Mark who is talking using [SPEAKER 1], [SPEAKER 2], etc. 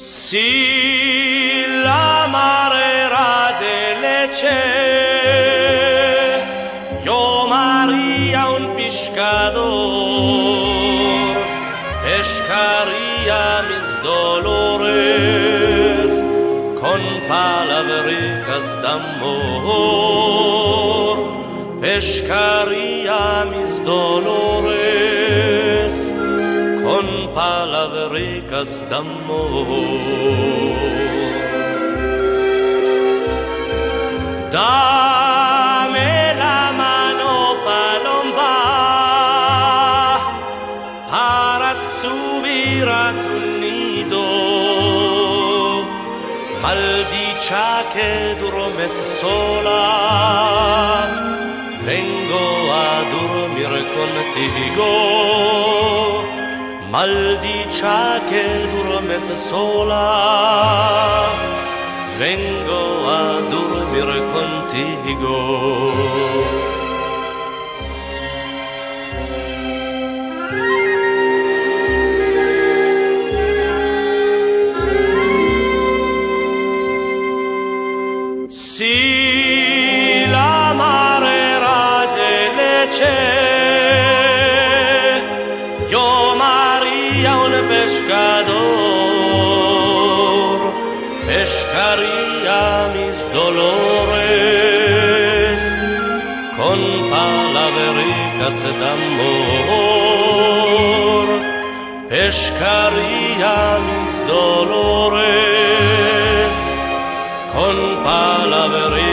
[SPEAKER 1] Si la marea de leche, yo María un pescador, pescaría mis dolores con palabricas d'amor, pescaría mis dolores con palabricas d'amor. Dame la mano, palomba, para subir a tu nido. Maldicha que duermes sola, vengo a dormir contigo. Maldicha que duermes sola, vengo a dormir contigo. Si la marea de leche, yo María un pescador, pescaría mis dolores con palabricas d'amor, pescaría mis dolores con palabricas